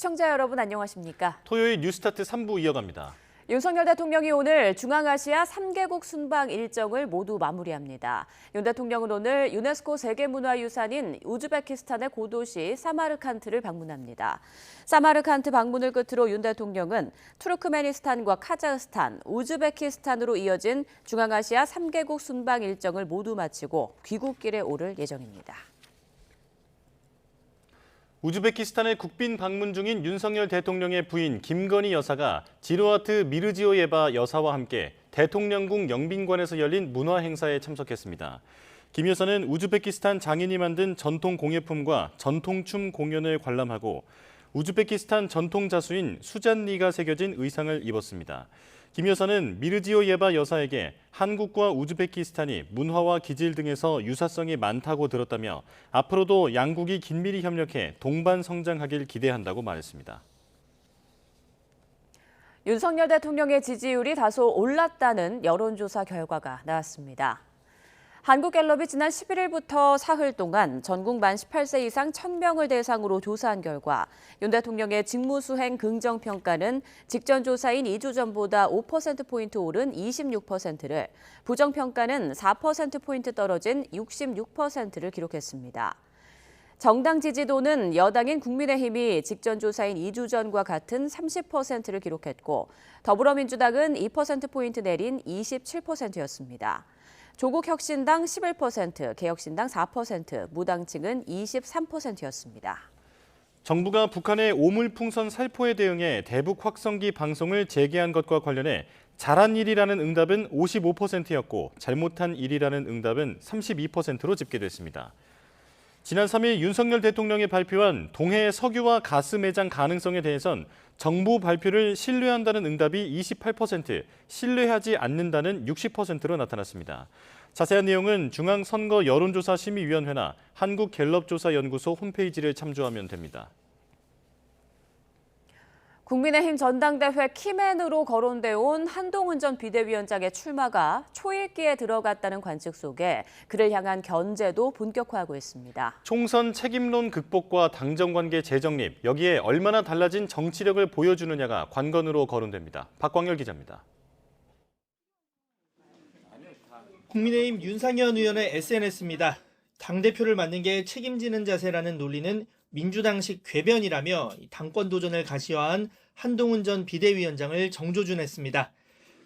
시청자 여러분 안녕하십니까? 토요일 뉴스타트 3부 이어갑니다. 윤석열 대통령이 오늘 중앙아시아 3개국 순방 일정을 모두 마무리합니다. 윤 대통령은 오늘 유네스코 세계문화유산인 우즈베키스탄의 고도시 사마르칸트를 방문합니다. 사마르칸트 방문을 끝으로 윤 대통령은 투르크메니스탄과 카자흐스탄, 우즈베키스탄으로 이어진 중앙아시아 3개국 순방 일정을 모두 마치고 귀국길에 오를 예정입니다. 우즈베키스탄의 국빈 방문 중인 윤석열 대통령의 부인 김건희 여사가 지로아트 미르지오예바 여사와 함께 대통령궁 영빈관에서 열린 문화 행사에 참석했습니다. 김 여사는 우즈베키스탄 장인이 만든 전통 공예품과 전통춤 공연을 관람하고 우즈베키스탄 전통 자수인 수잔니가 새겨진 의상을 입었습니다. 김 여사는 미르지오예바 여사에게 한국과 우즈베키스탄이 문화와 기질 등에서 유사성이 많다고 들었다며 앞으로도 양국이 긴밀히 협력해 동반 성장하길 기대한다고 말했습니다. 윤석열 대통령의 지지율이 다소 올랐다는 여론조사 결과가 나왔습니다. 한국갤럽이 지난 11일부터 사흘 동안 전국 만 18세 이상 1,000명을 대상으로 조사한 결과 윤 대통령의 직무수행 긍정평가는 직전 조사인 2주 전보다 5%포인트 오른 26%를, 부정평가는 4%포인트 떨어진 66%를 기록했습니다. 정당 지지도는 여당인 국민의힘이 직전 조사인 2주 전과 같은 30%를 기록했고 더불어민주당은 2%포인트 내린 27%였습니다. 조국혁신당 11%, 개혁신당 4%, 무당층은 23%였습니다. 정부가 북한의 오물풍선 살포에 대응해 대북 확성기 방송을 재개한 것과 관련해 잘한 일이라는 응답은 55%였고 잘못한 일이라는 응답은 32%로 집계됐습니다. 지난 3일 윤석열 대통령이 발표한 동해 석유와 가스 매장 가능성에 대해선 정부 발표를 신뢰한다는 응답이 28%, 신뢰하지 않는다는 60%로 나타났습니다. 자세한 내용은 중앙선거 여론조사 심의위원회나 한국갤럽조사연구소 홈페이지를 참조하면 됩니다. 국민의힘 전당대회 키맨으로 거론돼 온 한동훈 전 비대위원장의 출마가 초읽기에 들어갔다는 관측 속에 그를 향한 견제도 본격화하고 있습니다. 총선 책임론 극복과 당정관계 재정립, 여기에 얼마나 달라진 정치력을 보여주느냐가 관건으로 거론됩니다. 박광열 기자입니다. 국민의힘 윤상현 의원의 SNS입니다. 당대표를 맡는 게 책임지는 자세라는 논리는 민주당식 궤변이라며 당권 도전을 가시화한 한동훈 전 비대위원장을 정조준했습니다.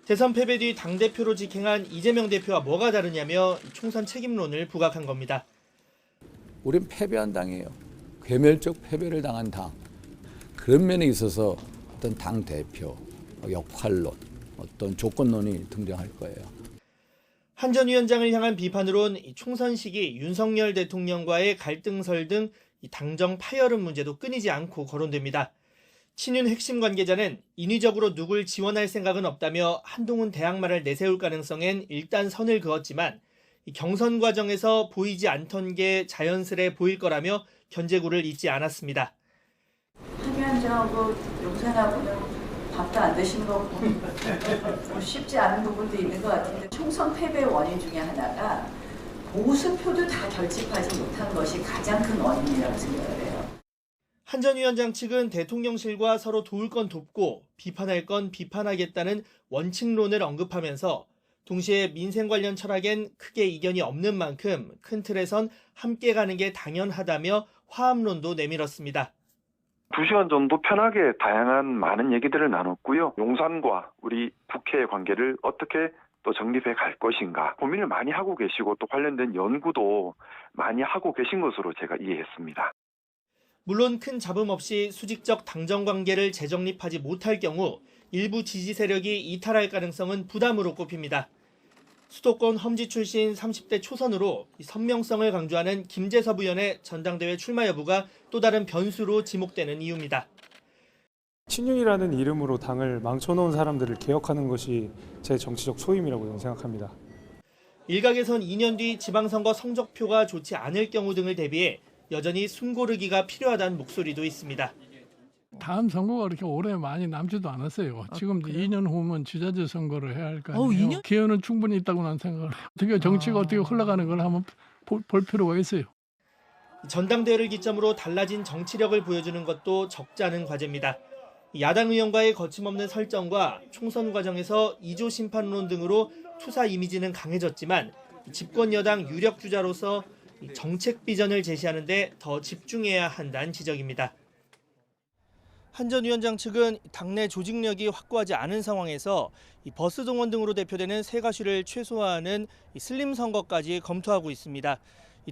대선 패배 뒤 당대표로 직행한 이재명 대표와 뭐가 다르냐며 총선 책임론을 부각한 겁니다. 우린 패배한 당이에요. 괴멸적 패배를 당한 당. 그런 면에 있어서 어떤 당대표, 역할론, 어떤 조건론이 등장할 거예요. 한 전 위원장을 향한 비판으론 총선 시기 윤석열 대통령과의 갈등설 등 당정 파열음 문제도 끊이지 않고 거론됩니다. 친윤 핵심 관계자는 인위적으로 누굴 지원할 생각은 없다며 한동훈 대항마를 내세울 가능성엔 일단 선을 그었지만 경선 과정에서 보이지 않던 게 자연스레 보일 거라며 견제구를 잊지 않았습니다. 한 위원장하고 용산하고는 밥도 안 드시는 거고 쉽지 않은 부분도 있는 것 같은데 총선 패배의 원인 중에 하나가 보수표도 다 결집하지 못한 것이 가장 큰 원인이라고 생각을 해요. 한 전 위원장 측은 대통령실과 서로 도울 건 돕고 비판할 건 비판하겠다는 원칙론을 언급하면서 동시에 민생 관련 철학엔 크게 이견이 없는 만큼 큰 틀에선 함께 가는 게 당연하다며 화합론도 내밀었습니다. 2시간 정도 편하게 다양한 많은 얘기들을 나눴고요. 용산과 우리 북해의 관계를 어떻게 또 정립해 갈 것인가 고민을 많이 하고 계시고 또 관련된 연구도 많이 하고 계신 것으로 제가 이해했습니다. 물론 큰 잡음 없이 수직적 당정 관계를 재정립하지 못할 경우 일부 지지 세력이 이탈할 가능성은 부담으로 꼽힙니다. 수도권 험지 출신 30대 초선으로 선명성을 강조하는 김재섭 의원의 전당대회 출마 여부가 또 다른 변수로 지목되는 이유입니다. 친윤이라는 이름으로 당을 망쳐놓은 사람들을 개혁하는 것이 제 정치적 소임이라고 생각합니다. 일각에선 2년 뒤 지방선거 성적표가 좋지 않을 경우 등을 대비해 여전히 숨고르기가 필요하다는 목소리도 있습니다. 다음 선거가 그렇게 오래 많이 남지도 않았어요. 지금 2년 후면 지자체 선거를 해야 할 거 아니에요. 기회는 충분히 있다고 난 생각을 해요. 어떻게 정치가 어떻게 흘러가는 걸 한번 볼 필요가 있어요. 전당대회를 기점으로 달라진 정치력을 보여주는 것도 적지 않은 과제입니다. 야당 의원과의 거침없는 설정과 총선 과정에서 2조 심판론 등으로 투사 이미지는 강해졌지만 집권 여당 유력 주자로서 정책 비전을 제시하는 데 더 집중해야 한다는 지적입니다. 한 전 위원장 측은 당내 조직력이 확고하지 않은 상황에서 버스 동원 등으로 대표되는 세 가시를 최소화하는 슬림 선거까지 검토하고 있습니다.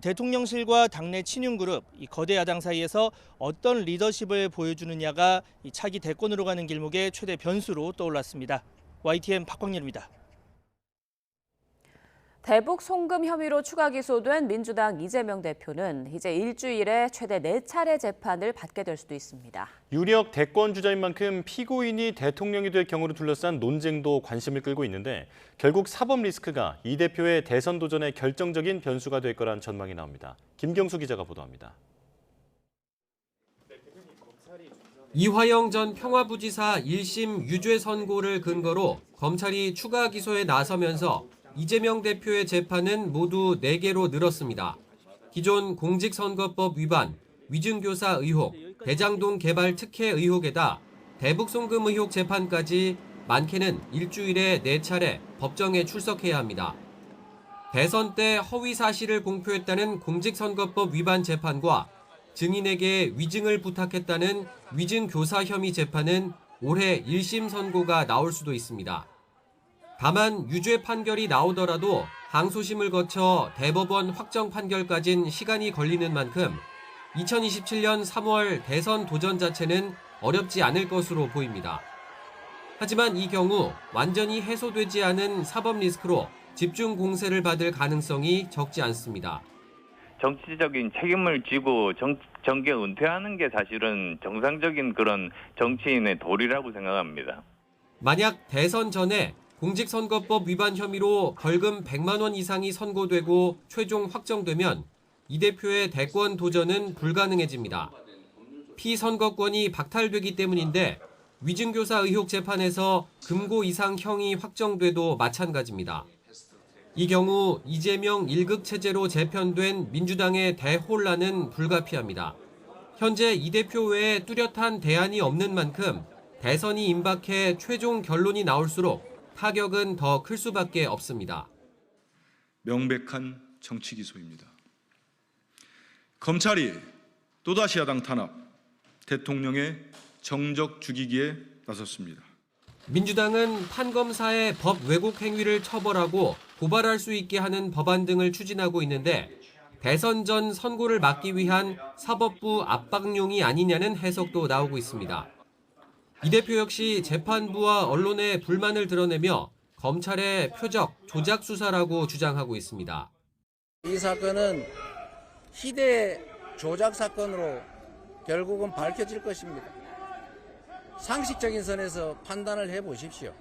대통령실과 당내 친윤그룹, 거대 야당 사이에서 어떤 리더십을 보여주느냐가 차기 대권으로 가는 길목의 최대 변수로 떠올랐습니다. YTN 박광렬입니다. 대북 송금 혐의로 추가 기소된 민주당 이재명 대표는 이제 일주일에 최대 4차례 재판을 받게 될 수도 있습니다. 유력 대권 주자인 만큼 피고인이 대통령이 될 경우를 둘러싼 논쟁도 관심을 끌고 있는데 결국 사법 리스크가 이 대표의 대선 도전에 결정적인 변수가 될 거란 전망이 나옵니다. 김경수 기자가 보도합니다. 이화영 전 평화부지사 1심 유죄 선고를 근거로 검찰이 추가 기소에 나서면서 이재명 대표의 재판은 모두 4개로 늘었습니다. 기존 공직선거법 위반, 위증교사 의혹, 대장동 개발 특혜 의혹에다 대북 송금 의혹 재판까지 많게는 일주일에 4차례 법정에 출석해야 합니다. 대선 때 허위 사실을 공표했다는 공직선거법 위반 재판과 증인에게 위증을 부탁했다는 위증교사 혐의 재판은 올해 1심 선고가 나올 수도 있습니다. 다만 유죄 판결이 나오더라도 항소심을 거쳐 대법원 확정 판결까진 시간이 걸리는 만큼 2027년 3월 대선 도전 자체는 어렵지 않을 것으로 보입니다. 하지만 이 경우 완전히 해소되지 않은 사법 리스크로 집중 공세를 받을 가능성이 적지 않습니다. 정치적인 책임을 지고 정계 은퇴하는 게 사실은 정상적인 그런 정치인의 도리라고 생각합니다. 만약 대선 전에 공직선거법 위반 혐의로 벌금 100만 원 이상이 선고되고 최종 확정되면 이 대표의 대권 도전은 불가능해집니다. 피선거권이 박탈되기 때문인데 위증교사 의혹 재판에서 금고 이상 형이 확정돼도 마찬가지입니다. 이 경우 이재명 1극 체제로 재편된 민주당의 대혼란은 불가피합니다. 현재 이 대표 외에 뚜렷한 대안이 없는 만큼 대선이 임박해 최종 결론이 나올수록 타격은 더 클 수밖에 없습니다. 명백한 정치 기소입니다. 검찰이 또다시 야당 탄압, 대통령의 정적 죽이기에 나섰습니다. 민주당은 판검사의 법 왜곡 행위를 처벌하고 고발할 수 있게 하는 법안 등을 추진하고 있는데 대선 전 선고를 막기 위한 사법부 압박용이 아니냐는 해석도 나오고 있습니다. 이 대표 역시 재판부와 언론에 불만을 드러내며 검찰의 표적, 조작 수사라고 주장하고 있습니다. 이 사건은 희대 조작 사건으로 결국은 밝혀질 것입니다. 상식적인 선에서 판단을 해보십시오.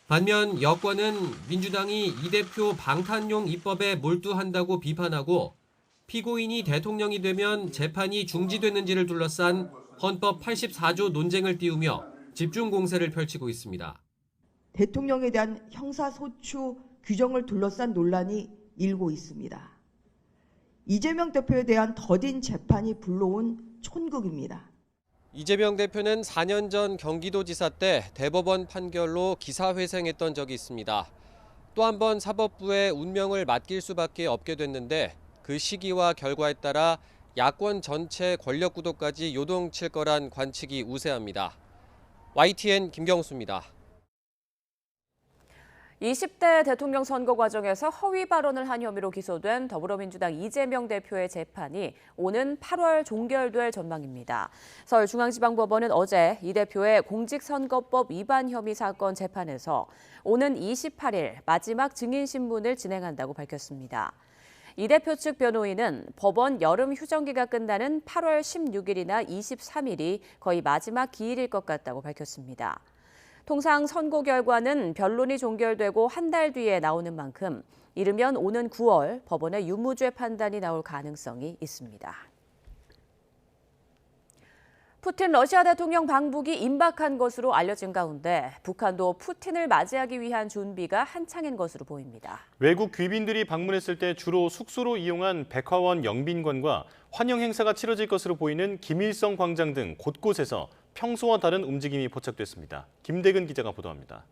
반면 여권은 민주당이 이 대표 방탄용 입법에 몰두한다고 비판하고 피고인이 대통령이 되면 재판이 중지되는지를 둘러싼 헌법 84조 논쟁을 띄우며 집중 공세를 펼치고 있습니다. 대통령에 대한 형사소추 규정을 둘러싼 논란이 일고 있습니다. 이재명 대표에 대한 더딘 재판이 불러온 촌극입니다. 이재명 대표는 4년 전 경기도지사 때 대법원 판결로 기사회생했던 적이 있습니다. 또 한 번 사법부의 운명을 맡길 수밖에 없게 됐는데 그 시기와 결과에 따라 야권 전체 권력 구도까지 요동칠 거란 관측이 우세합니다. YTN 김경수입니다. 20대 대통령 선거 과정에서 허위 발언을 한 혐의로 기소된 더불어민주당 이재명 대표의 재판이 오는 8월 종결될 전망입니다. 서울중앙지방법원은 어제 이 대표의 공직선거법 위반 혐의 사건 재판에서 오는 28일 마지막 증인 신문을 진행한다고 밝혔습니다. 이 대표 측 변호인은 법원 여름 휴정기가 끝나는 8월 16일이나 23일이 거의 마지막 기일일 것 같다고 밝혔습니다. 통상 선고 결과는 변론이 종결되고 한 달 뒤에 나오는 만큼 이르면 오는 9월 법원의 유무죄 판단이 나올 가능성이 있습니다. 푸틴 러시아 대통령 방북이 임박한 것으로 알려진 가운데 북한도 푸틴을 맞이하기 위한 준비가 한창인 것으로 보입니다. 외국 귀빈들이 방문했을 때 주로 숙소로 이용한 백화원 영빈관과 환영 행사가 치러질 것으로 보이는 김일성 광장 등 곳곳에서 평소와 다른 움직임이 포착됐습니다. 김대근 기자가 보도합니다.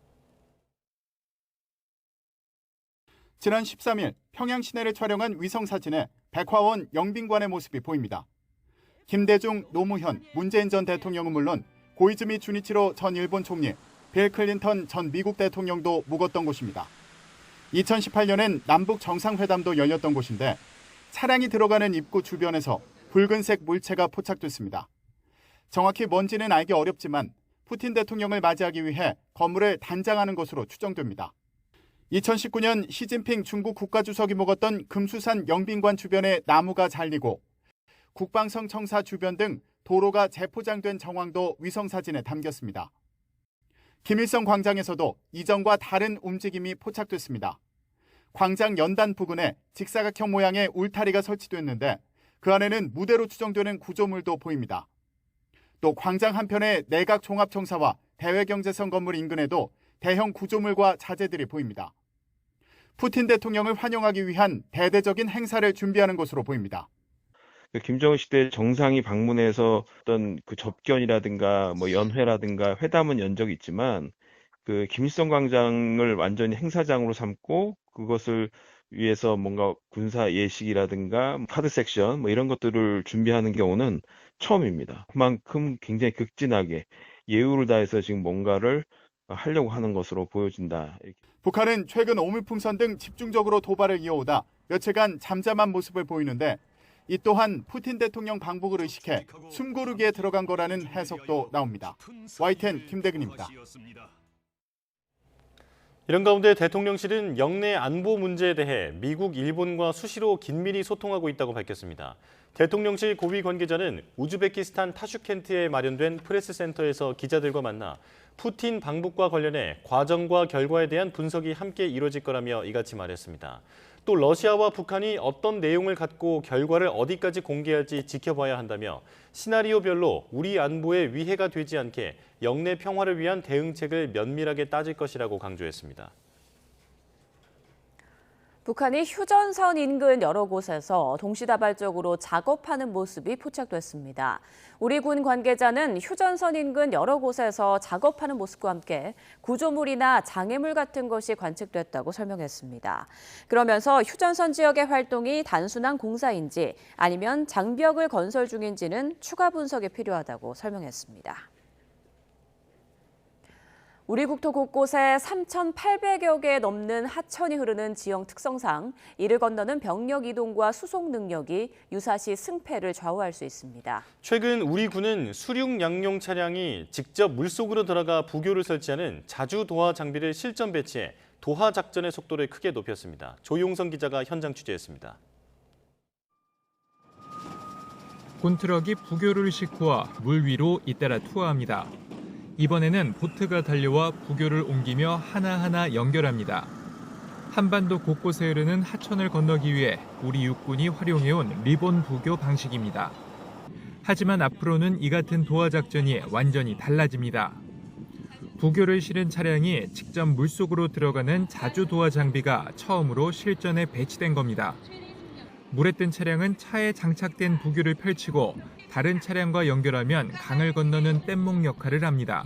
지난 13일 평양 시내를 촬영한 위성사진에 백화원 영빈관의 모습이 보입니다. 김대중, 노무현, 문재인 전 대통령은 물론 고이즈미 주니치로 전 일본 총리, 빌 클린턴 전 미국 대통령도 묵었던 곳입니다. 2018년엔 남북 정상회담도 열렸던 곳인데 차량이 들어가는 입구 주변에서 붉은색 물체가 포착됐습니다. 정확히 뭔지는 알기 어렵지만 푸틴 대통령을 맞이하기 위해 건물을 단장하는 것으로 추정됩니다. 2019년 시진핑 중국 국가주석이 묵었던 금수산 영빈관 주변에 나무가 잘리고 국방성 청사 주변 등 도로가 재포장된 정황도 위성사진에 담겼습니다. 김일성 광장에서도 이전과 다른 움직임이 포착됐습니다. 광장 연단 부근에 직사각형 모양의 울타리가 설치됐는데 그 안에는 무대로 추정되는 구조물도 보입니다. 또 광장 한편의 내각 종합청사와 대외경제선 건물 인근에도 대형 구조물과 자재들이 보입니다. 푸틴 대통령을 환영하기 위한 대대적인 행사를 준비하는 것으로 보입니다. 김정은 시대 정상이 방문해서 어떤 그 접견이라든가 뭐 연회라든가 회담은 연 적이 있지만 그 김일성 광장을 완전히 행사장으로 삼고 그것을 위해서 뭔가 군사 예식이라든가 카드 섹션 뭐 이런 것들을 준비하는 경우는 처음입니다. 그만큼 굉장히 극진하게 예우를 다해서 지금 뭔가를 하려고 하는 것으로 보여진다. 북한은 최근 오물풍선 등 집중적으로 도발을 이어오다 며칠간 잠잠한 모습을 보이는데 이 또한 푸틴 대통령 방북을 의식해 숨고르기에 들어간 거라는 해석도 나옵니다. YTN 김대근입니다. 이런 가운데 대통령실은 영내 안보 문제에 대해 미국, 일본과 수시로 긴밀히 소통하고 있다고 밝혔습니다. 대통령실 고위 관계자는 우즈베키스탄 타슈켄트에 마련된 프레스센터에서 기자들과 만나 푸틴 방북과 관련해 과정과 결과에 대한 분석이 함께 이루어질 거라며 이같이 말했습니다. 또 러시아와 북한이 어떤 내용을 갖고 결과를 어디까지 공개할지 지켜봐야 한다며 시나리오별로 우리 안보에 위해가 되지 않게 영내 평화를 위한 대응책을 면밀하게 따질 것이라고 강조했습니다. 북한이 휴전선 인근 여러 곳에서 동시다발적으로 작업하는 모습이 포착됐습니다. 우리 군 관계자는 휴전선 인근 여러 곳에서 작업하는 모습과 함께 구조물이나 장애물 같은 것이 관측됐다고 설명했습니다. 그러면서 휴전선 지역의 활동이 단순한 공사인지 아니면 장벽을 건설 중인지는 추가 분석이 필요하다고 설명했습니다. 우리 국토 곳곳에 3,800여 개 넘는 하천이 흐르는 지형 특성상 이를 건너는 병력 이동과 수송 능력이 유사시 승패를 좌우할 수 있습니다. 최근 우리 군은 수륙 양용 차량이 직접 물속으로 들어가 부교를 설치하는 자주 도하 장비를 실전 배치해 도하 작전의 속도를 크게 높였습니다. 조용성 기자가 현장 취재했습니다. 군트럭이 부교를 싣고와 물 위로 잇따라 투하합니다. 이번에는 보트가 달려와 부교를 옮기며 하나하나 연결합니다. 한반도 곳곳에 흐르는 하천을 건너기 위해 우리 육군이 활용해온 리본 부교 방식입니다. 하지만 앞으로는 이 같은 도하 작전이 완전히 달라집니다. 부교를 실은 차량이 직접 물속으로 들어가는 자주 도하 장비가 처음으로 실전에 배치된 겁니다. 물에 뜬 차량은 차에 장착된 부교를 펼치고 다른 차량과 연결하면 강을 건너는 뗏목 역할을 합니다.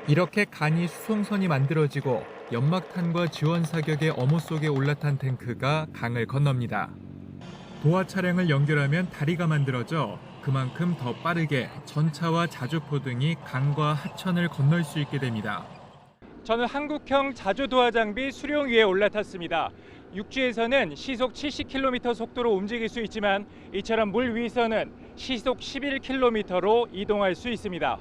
이렇게 간이 수송선이 만들어지고 연막탄과 지원 사격의 어모 속에 올라탄 탱크가 강을 건넙니다. 도하 차량을 연결하면 다리가 만들어져 그만큼 더 빠르게 전차와 자주포 등이 강과 하천을 건널 수 있게 됩니다. 저는 한국형 자주 도하 장비 수룡 위에 올라탔습니다. 육지에서는 시속 70km 속도로 움직일 수 있지만 이처럼 물 위에서는 시속 11km로 이동할 수 있습니다.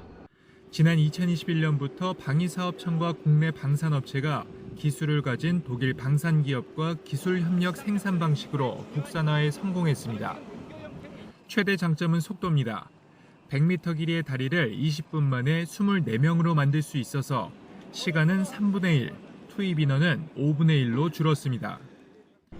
지난 2021년부터 방위사업청과 국내 방산업체가 기술을 가진 독일 방산기업과 기술협력 생산 방식으로 국산화에 성공했습니다. 최대 장점은 속도입니다. 100m 길이의 다리를 20분 만에 24명으로 만들 수 있어서 시간은 3분의 1, 투입 인원은 5분의 1로 줄었습니다.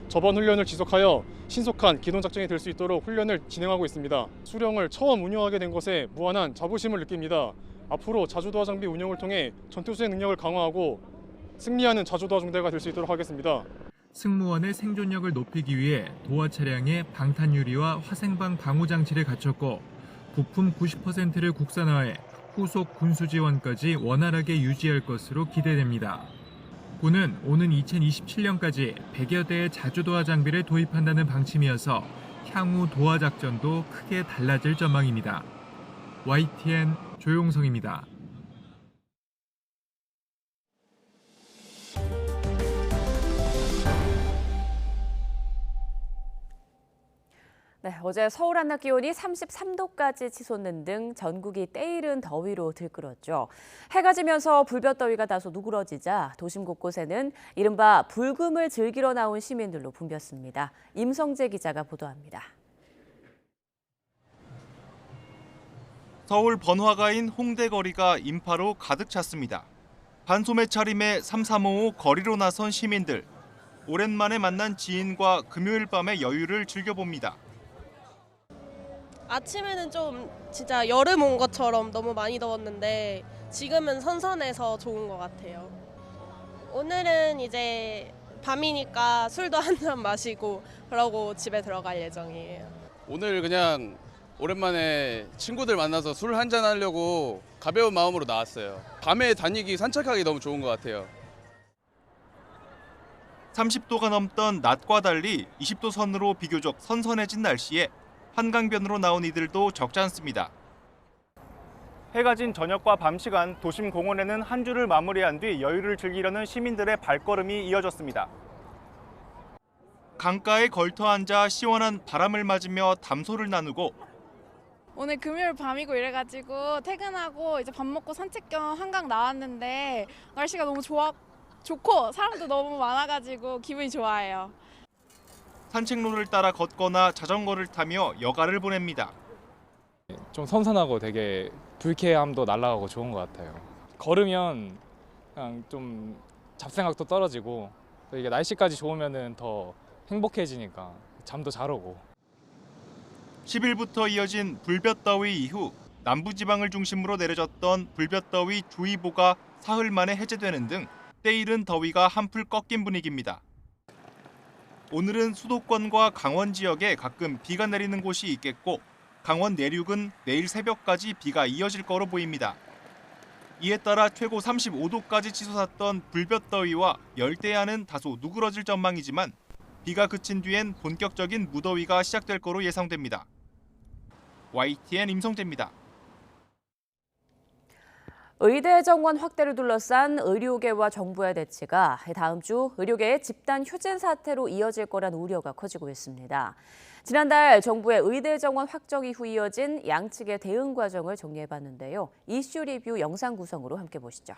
저번 훈련을 지속하여 신속한 기동 작전이 될 수 있도록 훈련을 진행하고 있습니다. 수령을 처음 운용하게 된 것에 무한한 자부심을 느낍니다. 앞으로 자주도하 장비 운용을 통해 전투수행 능력을 강화하고 승리하는 자주도하 중대가 될 수 있도록 하겠습니다. 승무원의 생존력을 높이기 위해 도하 차량에 방탄 유리와 화생방 방호 장치를 갖췄고 부품 90%를 국산화해 후속 군수 지원까지 원활하게 유지할 것으로 기대됩니다. 군은 오는 2027년까지 100여 대의 자주도하 장비를 도입한다는 방침이어서 향후 도하 작전도 크게 달라질 전망입니다. YTN 조용성입니다. 네, 어제 서울 한낮 기온이 33도까지 치솟는 등 전국이 때이른 더위로 들끓었죠. 해가 지면서 불볕더위가 다소 누그러지자 도심 곳곳에는 이른바 불금을 즐기러 나온 시민들로 붐볐습니다. 임성재 기자가 보도합니다. 서울 번화가인 홍대 거리가 인파로 가득 찼습니다. 반소매 차림에 삼삼오오 거리로 나선 시민들. 오랜만에 만난 지인과 금요일 밤의 여유를 즐겨봅니다. 아침에는 좀 진짜 여름 온 것처럼 너무 많이 더웠는데 지금은 선선해서 좋은 것 같아요. 오늘은 이제 밤이니까 술도 한잔 마시고 그러고 집에 들어갈 예정이에요. 오늘 그냥 오랜만에 친구들 만나서 술 한잔 하려고 가벼운 마음으로 나왔어요. 밤에 다니기 산책하기 너무 좋은 것 같아요. 30도가 넘던 낮과 달리 20도 선으로 비교적 선선해진 날씨에 한강변으로 나온 이들도 적지 않습니다. 해가 진 저녁과 밤 시간 도심 공원에는 한 주를 마무리한 뒤 여유를 즐기려는 시민들의 발걸음이 이어졌습니다. 강가에 걸터 앉아 시원한 바람을 맞으며 담소를 나누고 오늘 금요일 밤이고 이래가지고 퇴근하고 이제 밥 먹고 산책 겸 한강 나왔는데 날씨가 너무 좋고 사람도 너무 많아가지고 기분이 좋아요. 산책로를 따라 걷거나 자전거를 타며 여가를 보냅니다. 좀 선선하고 되게 불쾌함도 날아가고 좋은 것 같아요. 걸으면 그냥 좀 잡생각도 떨어지고 이게 날씨까지 좋으면은 더 행복해지니까 잠도 잘 오고. 10일부터 이어진 불볕더위 이후 남부지방을 중심으로 내려졌던 불볕더위 주의보가 사흘 만에 해제되는 등 때이른 더위가 한풀 꺾인 분위기입니다. 오늘은 수도권과 강원 지역에 가끔 비가 내리는 곳이 있겠고 강원 내륙은 내일 새벽까지 비가 이어질 거로 보입니다. 이에 따라 최고 35도까지 치솟았던 불볕더위와 열대야는 다소 누그러질 전망이지만 비가 그친 뒤엔 본격적인 무더위가 시작될 거로 예상됩니다. YTN 임성재입니다. 의대 정원 확대를 둘러싼 의료계와 정부의 대치가 다음 주 의료계의 집단 휴진 사태로 이어질 거란 우려가 커지고 있습니다. 지난달 정부의 의대 정원 확정 이후 이어진 양측의 대응 과정을 정리해봤는데요. 이슈 리뷰 영상 구성으로 함께 보시죠.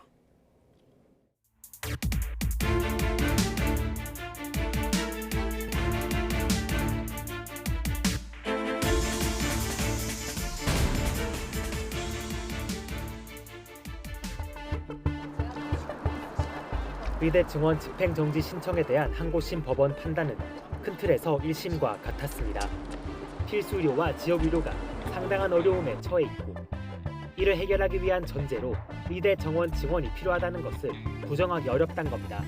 의대 증원 집행정지 신청에 대한 항고심 법원 판단은 큰 틀에서 1심과 같았습니다. 필수 의료와 지역 의료가 상당한 어려움에 처해 있고 이를 해결하기 위한 전제로 의대 정원 증원이 필요하다는 것을 부정하기 어렵다는 겁니다.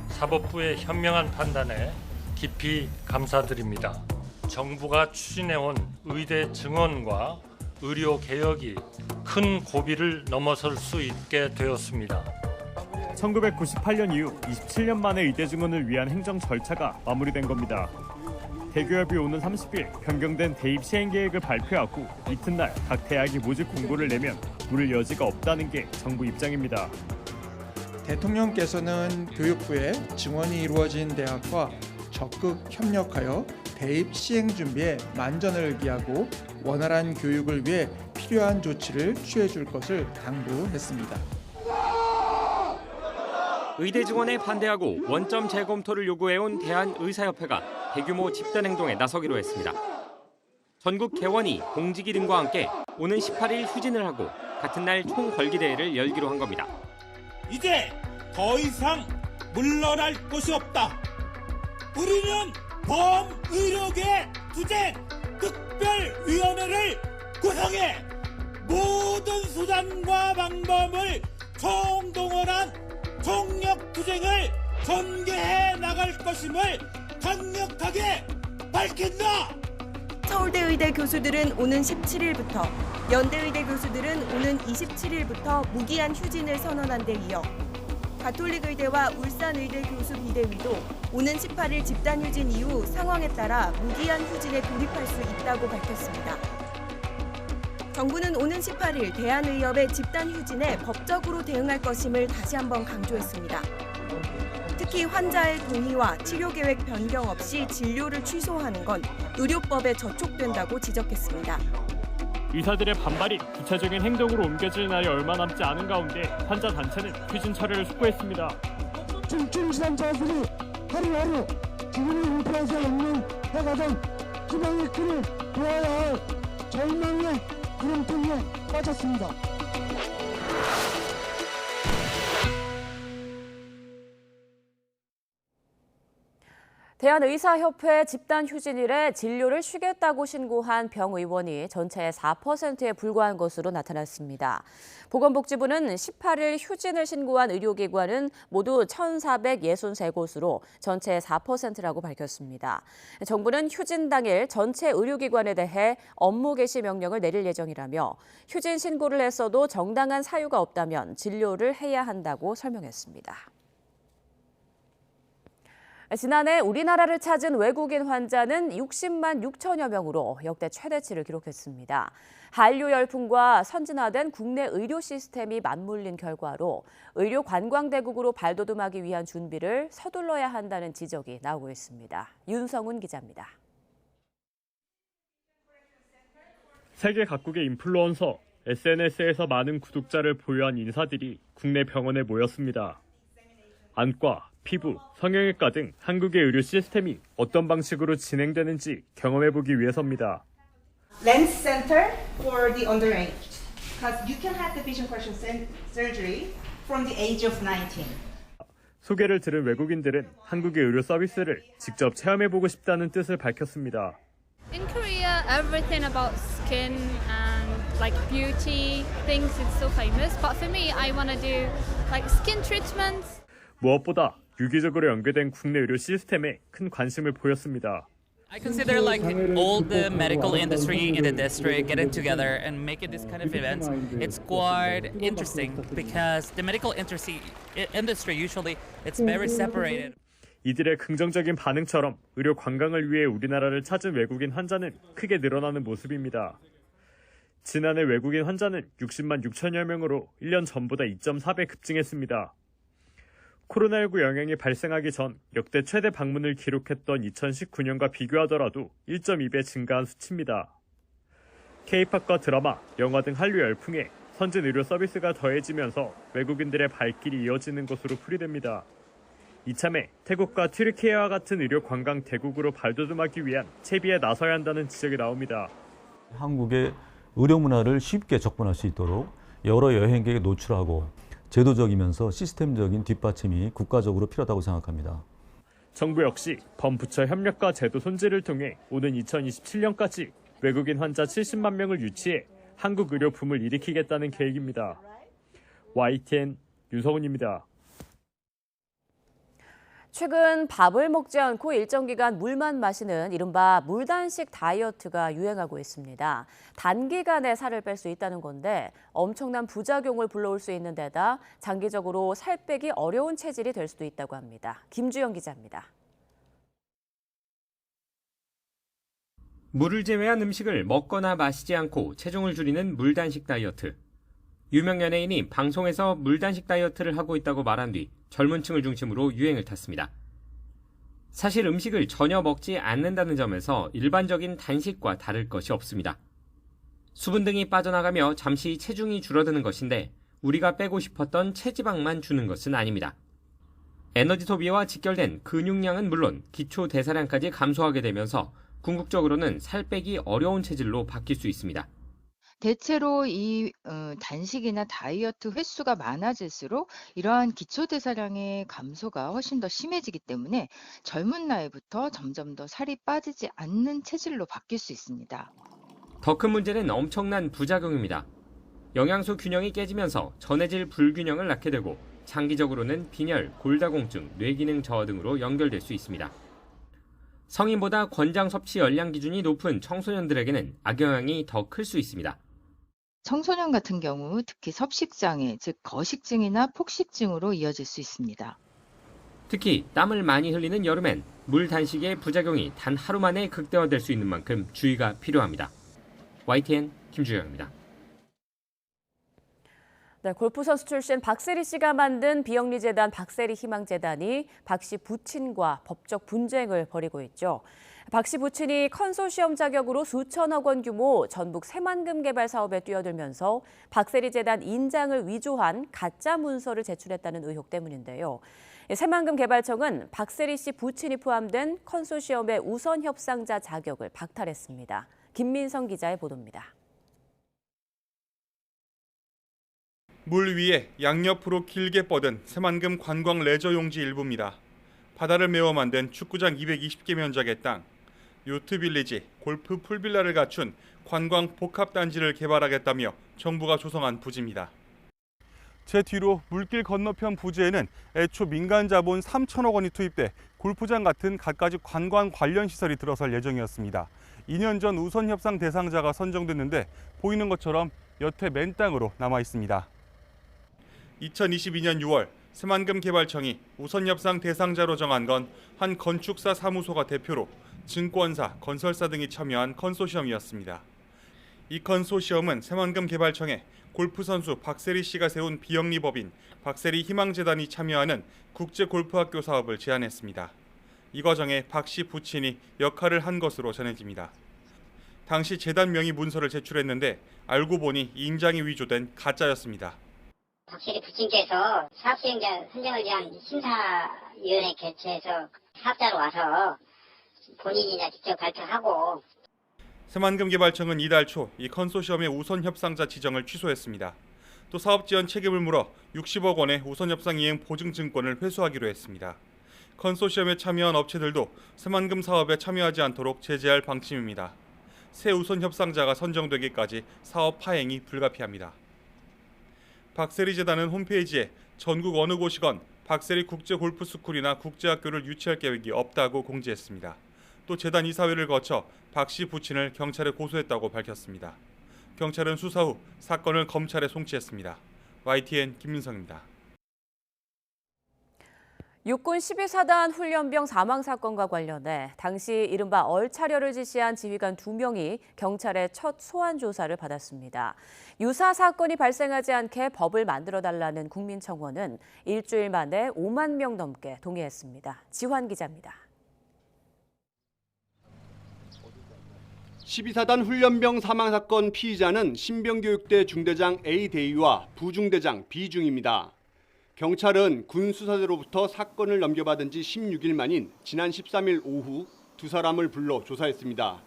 사법부의 현명한 판단에 깊이 감사드립니다. 정부가 추진해온 의대 증원과 의료 개혁이 큰 고비를 넘어설 수 있게 되었습니다. 1998년 이후 27년 만에 의대 증원을 위한 행정 절차가 마무리된 겁니다. 대교협이 오는 30일 변경된 대입 시행 계획을 발표하고 이튿날 각 대학이 모집 공고를 내면 물을 여지가 없다는 게 정부 입장입니다. 대통령께서는 교육부에 증원이 이루어진 대학과 적극 협력하여 대입 시행 준비에 만전을 기하고 원활한 교육을 위해 필요한 조치를 취해 줄 것을 당부했습니다. 의대 증원에 반대하고 원점 재검토를 요구해온 대한의사협회가 대규모 집단행동에 나서기로 했습니다. 전국 개원이 공직이 등과 함께 오는 18일 휴진을 하고 같은 날 총걸기대회를 열기로 한 겁니다. 이제 더 이상 물러날 곳이 없다. 우리는 범의료계 투쟁 특별위원회를 구성해 모든 수단과 방법을 총동원한 총력 투쟁을 전개해 나갈 것임을 강력하게 밝힌다. 서울대 의대 교수들은 오는 17일부터, 연대의대 교수들은 오는 27일부터 무기한 휴진을 선언한 데 이어 가톨릭의대와 울산의대 교수 비대위도 오는 18일 집단 휴진 이후 상황에 따라 무기한 휴진에 돌입할 수 있다고 밝혔습니다. 정부는 오는 18일 대한의협의 집단 휴진에 법적으로 대응할 것임을 다시 한번 강조했습니다. 특히 환자의 동의와 치료 계획 변경 없이 진료를 취소하는 건 의료법에 저촉된다고 지적했습니다. 의사들의 반발이 구체적인 행동으로 옮겨질 날이 얼마 남지 않은 가운데 환자 단체는 휴진 철회를 촉구했습니다. 중증시장자들이 하루하루 기분을 울피하지 않는 해가던 희망의 끈을 놓아야 할 절망의 구름통에 빠졌습니다. 대한의사협회 집단휴진일에 진료를 쉬겠다고 신고한 병의원이 전체의 4%에 불과한 것으로 나타났습니다. 보건복지부는 18일 휴진을 신고한 의료기관은 모두 1,463곳으로 전체의 4%라고 밝혔습니다. 정부는 휴진 당일 전체 의료기관에 대해 업무 개시 명령을 내릴 예정이라며 휴진 신고를 했어도 정당한 사유가 없다면 진료를 해야 한다고 설명했습니다. 지난해 우리나라를 찾은 외국인 환자는 60만 6천여 명으로 역대 최대치를 기록했습니다. 한류 열풍과 선진화된 국내 의료 시스템이 맞물린 결과로 의료 관광 대국으로 발돋움하기 위한 준비를 서둘러야 한다는 지적이 나오고 있습니다. 윤성훈 기자입니다. 세계 각국의 인플루언서, SNS에서 많은 구독자를 보유한 인사들이 국내 병원에 모였습니다. 안과, 피부, 성형외과 등 한국의 의료 시스템이 어떤 방식으로 진행되는지 경험해보기 위해서입니다. Lens Center for the underage, because you can have the vision correction surgery from the age of 19. 소개를 들은 외국인들은 한국의 의료 서비스를 직접 체험해보고 싶다는 뜻을 밝혔습니다. In Korea, everything about skin and like beauty things is so famous. But for me, I want to do like skin treatments. 무엇보다 유기적으로 연계된 국내 의료 시스템에 큰 관심을 보였습니다. I consider like all the medical industry in the district getting together and making this kind of events. It's quite interesting because the medical industry usually it's very separated. 이들의 긍정적인 반응처럼 의료 관광을 위해 우리나라를 찾은 외국인 환자는 크게 늘어나는 모습입니다. 지난해 외국인 환자는 60만 6천여 명으로 1년 전보다 2.4배 급증했습니다. 코로나19 영향이 발생하기 전 역대 최대 방문을 기록했던 2019년과 비교하더라도 1.2배 증가한 수치입니다. K-팝과 드라마, 영화 등 한류 열풍에 선진 의료 서비스가 더해지면서 외국인들의 발길이 이어지는 것으로 풀이됩니다. 이참에 태국과 튀르키예와 같은 의료 관광 대국으로 발돋움하기 위한 채비에 나서야 한다는 지적이 나옵니다. 한국의 의료 문화를 쉽게 접근할 수 있도록 여러 여행객에 노출하고 제도적이면서 시스템적인 뒷받침이 국가적으로 필요하다고 생각합니다. 정부 역시 범부처 협력과 제도 손질을 통해 오는 2027년까지 외국인 환자 70만 명을 유치해 한국 의료 붐을 일으키겠다는 계획입니다. YTN 윤성훈입니다. 최근 밥을 먹지 않고 일정 기간 물만 마시는 이른바 물단식 다이어트가 유행하고 있습니다. 단기간에 살을 뺄 수 있다는 건데 엄청난 부작용을 불러올 수 있는 데다 장기적으로 살 빼기 어려운 체질이 될 수도 있다고 합니다. 김주영 기자입니다. 물을 제외한 음식을 먹거나 마시지 않고 체중을 줄이는 물단식 다이어트. 유명 연예인이 방송에서 물단식 다이어트를 하고 있다고 말한 뒤 젊은 층을 중심으로 유행을 탔습니다. 사실 음식을 전혀 먹지 않는다는 점에서 일반적인 단식과 다를 것이 없습니다. 수분 등이 빠져나가며 잠시 체중이 줄어드는 것인데 우리가 빼고 싶었던 체지방만 주는 것은 아닙니다. 에너지 소비와 직결된 근육량은 물론 기초 대사량까지 감소하게 되면서 궁극적으로는 살 빼기 어려운 체질로 바뀔 수 있습니다. 대체로 이 단식이나 다이어트 횟수가 많아질수록 이러한 기초대사량의 감소가 훨씬 더 심해지기 때문에 젊은 나이부터 점점 더 살이 빠지지 않는 체질로 바뀔 수 있습니다. 더 큰 문제는 엄청난 부작용입니다. 영양소 균형이 깨지면서 전해질 불균형을 낳게 되고 장기적으로는 빈혈, 골다공증, 뇌기능 저하 등으로 연결될 수 있습니다. 성인보다 권장 섭취 열량 기준이 높은 청소년들에게는 악영향이 더 클 수 있습니다. 청소년 같은 경우 특히 섭식장애, 즉 거식증이나 폭식증으로 이어질 수 있습니다. 특히 땀을 많이 흘리는 여름엔 물 단식의 부작용이 단 하루 만에 극대화될 수 있는 만큼 주의가 필요합니다. YTN 김주영입니다. 네, 골프 선수 출신 박세리 씨가 만든 비영리 재단 박세리 희망재단이 박 씨 부친과 법적 분쟁을 벌이고 있죠. 박 씨 부친이 컨소시엄 자격으로 수천억 원 규모 전북 새만금 개발 사업에 뛰어들면서 박세리 재단 인장을 위조한 가짜 문서를 제출했다는 의혹 때문인데요. 새만금 개발청은 박세리 씨 부친이 포함된 컨소시엄의 우선 협상자 자격을 박탈했습니다. 김민성 기자의 보도입니다. 물 위에 양옆으로 길게 뻗은 새만금 관광 레저 용지 일부입니다. 바다를 메워 만든 축구장 220개 면적의 땅, 요트 빌리지, 골프 풀빌라를 갖춘 관광 복합 단지를 개발하겠다며 정부가 조성한 부지입니다. 제 뒤로 물길 건너편 부지에는 애초 민간 자본 3천억 원이 투입돼 골프장 같은 갖가지 관광 관련 시설이 들어설 예정이었습니다. 2년 전 우선 협상 대상자가 선정됐는데 보이는 것처럼 여태 맨 땅으로 남아 있습니다. 2022년 6월 새만금 개발청이 우선 협상 대상자로 정한 건 한 건축사 사무소가 대표로 증권사, 건설사 등이 참여한 컨소시엄이었습니다. 이 컨소시엄은 새만금 개발청에 골프 선수 박세리 씨가 세운 비영리 법인 박세리 희망재단이 참여하는 국제 골프학교 사업을 제안했습니다. 이 과정에 박 씨 부친이 역할을 한 것으로 전해집니다. 당시 재단 명의 문서를 제출했는데 알고 보니 인장이 위조된 가짜였습니다. 박세리 부친께서 사업수행자 선정을 위한 심사위원회 개최해서 사업자로 와서 본인이 직접 발표하고. 새만금 개발청은 이달 초 이 컨소시엄의 우선 협상자 지정을 취소했습니다. 또 사업 지원 책임을 물어 60억 원의 우선 협상 이행 보증 증권을 회수하기로 했습니다. 컨소시엄에 참여한 업체들도 새만금 사업에 참여하지 않도록 제재할 방침입니다. 새 우선 협상자가 선정되기까지 사업 파행이 불가피합니다. 박세리 재단은 홈페이지에 전국 어느 곳이건 박세리 국제 골프 스쿨이나 국제학교를 유치할 계획이 없다고 공지했습니다. 또 재단 이사회를 거쳐 박 씨 부친을 경찰에 고소했다고 밝혔습니다. 경찰은 수사 후 사건을 검찰에 송치했습니다. YTN 김민성입니다. 육군 12사단 훈련병 사망 사건과 관련해 당시 이른바 얼차려를 지시한 지휘관 2명이 경찰의 첫 소환 조사를 받았습니다. 유사 사건이 발생하지 않게 법을 만들어달라는 국민청원은 일주일 만에 5만 명 넘게 동의했습니다. 지환 기자입니다. 12사단 훈련병 사망 사건 피의자는 신병교육대 중대장 A 대위와 부중대장 B 중입니다. 경찰은 군 수사대로부터 사건을 넘겨받은 지 16일 만인 지난 13일 오후 두 사람을 불러 조사했습니다.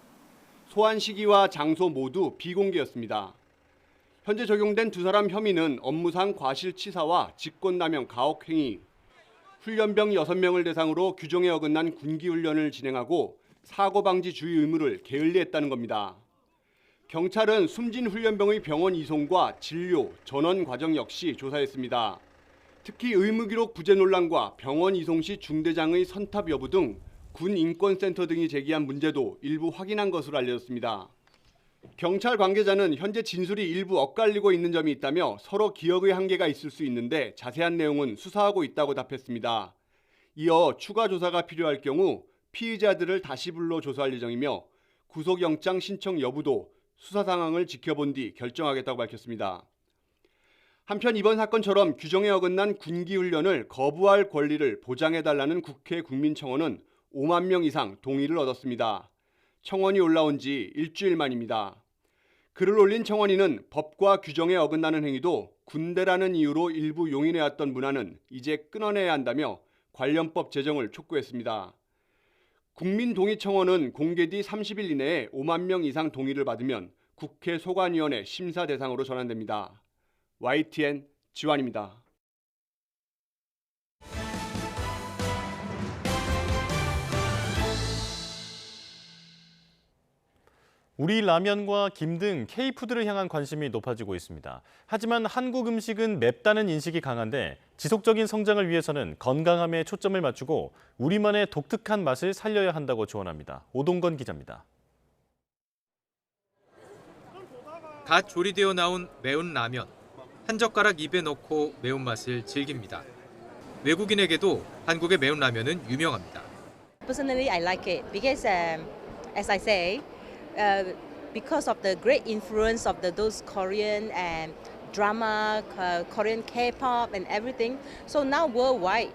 소환 시기와 장소 모두 비공개였습니다. 현재 적용된 두 사람 혐의는 업무상 과실치사와 직권남용 가혹행위, 훈련병 6명을 대상으로 규정에 어긋난 군기훈련을 진행하고 사고방지 주의 의무를 게을리했다는 겁니다. 경찰은 숨진 훈련병의 병원 이송과 진료, 전원 과정 역시 조사했습니다. 특히 의무기록 부재 논란과 병원 이송 시 중대장의 선탑 여부 등 군인권센터 등이 제기한 문제도 일부 확인한 것으로 알려졌습니다. 경찰 관계자는 현재 진술이 일부 엇갈리고 있는 점이 있다며 서로 기억의 한계가 있을 수 있는데 자세한 내용은 수사하고 있다고 답했습니다. 이어 추가 조사가 필요할 경우 피의자들을 다시 불러 조사할 예정이며 구속영장 신청 여부도 수사 상황을 지켜본 뒤 결정하겠다고 밝혔습니다. 한편 이번 사건처럼 규정에 어긋난 군기훈련을 거부할 권리를 보장해달라는 국회 국민청원은 5만 명 이상 동의를 얻었습니다. 청원이 올라온 지 일주일 만입니다. 글을 올린 청원인은 법과 규정에 어긋나는 행위도 군대라는 이유로 일부 용인해왔던 문화는 이제 끊어내야 한다며 관련법 제정을 촉구했습니다. 국민동의청원은 공개 뒤 30일 이내에 5만 명 이상 동의를 받으면 국회 소관위원회 심사 대상으로 전환됩니다. YTN 지환입니다. 우리 라면과 김 등 K푸드를 향한 관심이 높아지고 있습니다. 하지만 한국 음식은 맵다는 인식이 강한데 지속적인 성장을 위해서는 건강함에 초점을 맞추고 우리만의 독특한 맛을 살려야 한다고 조언합니다. 오동건 기자입니다. 갓 조리되어 나온 매운 라면. 한 젓가락 입에 넣고 매운맛을 즐깁니다. 외국인에게도 한국의 매운 라면은 유명합니다. Personally, I like it because, as I say, because of the great influence of those Korean and drama, Korean K-pop and everything. So now worldwide.